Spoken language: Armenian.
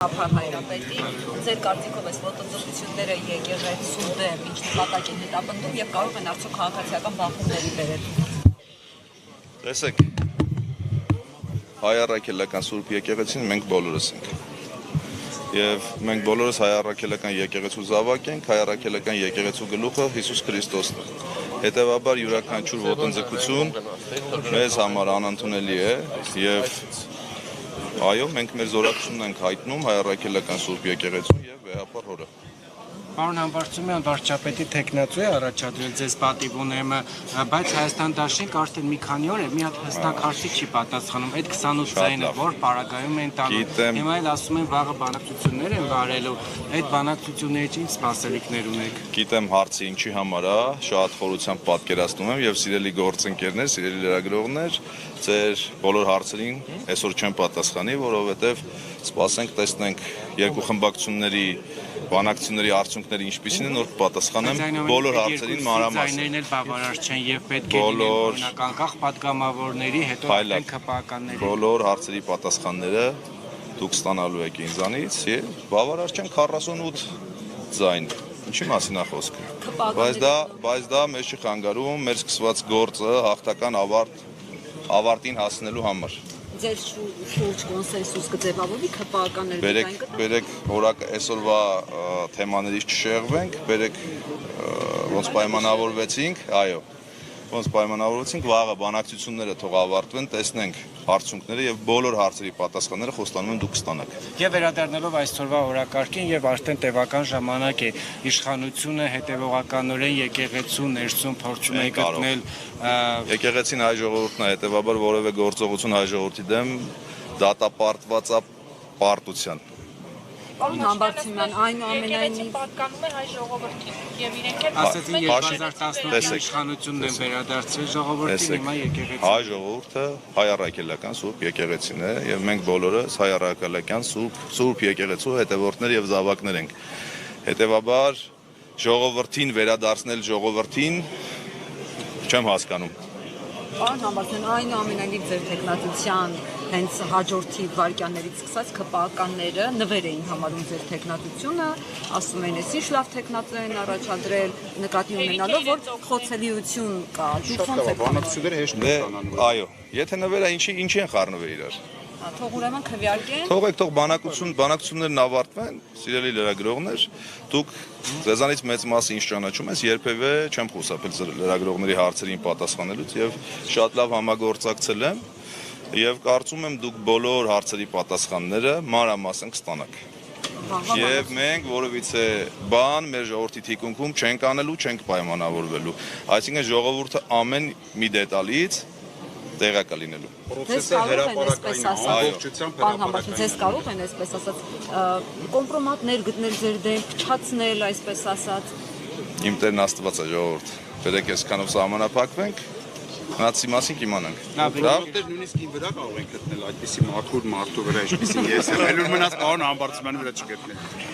Հայրապետի, ձեր կարծիքով այս ոտնձգությունները եկեղեցու դեմ ինչ նպատակ են հետապնդում եւ կարող են արդյոք քաղաքացիական բախումների բերել։ Տեսեք, հայ առաքելական Սուրբ եկեղեցին մենք բոլորս ենք։ Եվ մենք բոլորս հայ առաքելական եկեղեցու զավակ ենք, հայ առաքելական եկեղեցու գլուխը Հիսուս Քրիստոսն է։ Հետևաբար յուրաքանչյուր ոտնձգություն մեզ համար անընդունելի է եւ այո, մենք մեր զորակցությունն ենք հայտնում հայ առաքելական Սուրբ եկեղեցուն եւ վեհապար հորը։ Պարոն Համբարձումյան, վարչապետի թեկնածու է առաջադրել ձեզ պատիվ ունեմ, բայց Հայաստան դաշինք արդեն մի քանի օր է մի հատ հստակ հարցի չի պատասխանում։ Այդ 28 ձայնը, որ պարագայում են տանում։ Հիմա էլ ասում են վաղը բանակցություններ են վարելու։ Այդ բանակցություններից ինչ սպասելիքներ ունեք։ Գիտեմ հարցը ինչի համար է, շատ խորությամբ պատկերացնում եմ եւ սիրելի գործընկերներ, սիրելի լրագրողներ, ձեր բոլոր հարցերին այսօր չեմ պատասխանի, որովհետեւ սպասենք տեսնենք երկու խմբակցությունների բանակցությունների արդյունքները ինչպիսին են, որ պատասխանեմ բոլոր հարցերին մանրամասն։ Ձայներն էլ բավարար չեն եւ պետք է լինեն օրինակ անկախ պատգամավորների, հետո արդեն ԿՊԱ-ականների։ Բոլոր հարցերի պատասխանները դուք ստանալու եք ինձանից եւ բավարար չեն 48 ձայն։ Ինչի մասին է խոսքը։ Բայց դա մեզ չի խանգարում մեր սկսված գործը հաղթական ավարտին հասնելու համար։ Ձեր շուրջ կոնսենսուս կձևավորվի ԿՊԱ-ականների Բերեք որակ այսօրվա թեմաներից չշեղվենք, բերեք ոնց պայմանավորվեցինք, այո, ոնց պայմանավորվեցինք, վաղը բանակցությունները թող ավարտվեն, տեսնենք արդյունքները եւ բոլոր հարցերի պատասխանները խոստանում եմ դուք կստանաք։ Եվ վերադառնալով այսօրվա օրակարգին եւ արդեն տևական ժամանակ է իշխանությունը հետեւողականորեն եկեղեցու ներսում փորձում է գտնել Եկեղեցին հայ ժողովուրդն է, հետեւաբար որևէ գործողություն հայ ժողովրդի դեմ դատապարտված է պարտության։ Պարոն Համբարձումյան, այնուամենայնիվ պատկանում է հայ ժողովրդին եւ իրենք էլ ասացին 2018 իշխանությունն են վերադարձրել ժողովրդին, հիմա եկեղեցին։ Հայ ժողովուրդը հայ առաքելական Սուրբ եկեղեցին է եւ մենք բոլորս հայ առաքելական Սուրբ եկեղեցու հետևորդներ եւ զավակներ ենք։ Հետեւաբար ժողովրդին վերադարձնել ժողովրդին չեմ հասկանում։ Պարոն Համբարձումյան, այնուամենայնիվ ձեր տեխնատության հենց հաջորդի վարկյաններից սկսած ԿՊԱ-ականները նվեր էին համարում ձեր տեխնատությունը, ասում են, էս ինչ լավ տեխնատներ են առաջադրել, նկատի ունենալով, որ խոցելիություն կա։ Դուք ո՞նց եք բանակցությունները հեշտ են ստանալու։ Այո, եթե նվերը ինչի են խառնվել իրար։ Թող ուրեմն քվեարկեն։ Թող բանակցություններն ավարտվեն, սիրելի լրագրողներ, դուք ձեզանից մեծ մասը ինչ ճանաչում ես, երբևէ չեմ խուսափել լրագրողների հարցերին պատասխանելուց եւ շատ լավ համագործակցել եմ եւ կարծում եմ դուք բոլոր հարցերի պատասխանները մանրամասն կստանաք։ Եվ մենք որևիցե բան մեր ժողովրդի թիկունքում չենք անելու, չենք պայմանավորվելու։ Այսինքն ժողովուրդը ամեն մի դետալից տեղակա լինելու։ Պրոցեսը հրապարակային ամբողջությամբ հրապարակային։ Ձեզ կարող են այսպես ասած կոմպրոմատներ գտնել ձեր դեմ, փչացնել այսպես ասած։ Իմ Տերն Աստված է ժողովուրդ։ Բերեք այսքանով սահմանափակվենք, մնացի մասին կիմանանք։ Դեր նույնիսկ ին վրա կարող ենք գտնել այդպիսի մարդու վրա, ինչպեսին ես եմ, ելուր մնաց պարոն Համբարձումյանի վրա չգտնենք։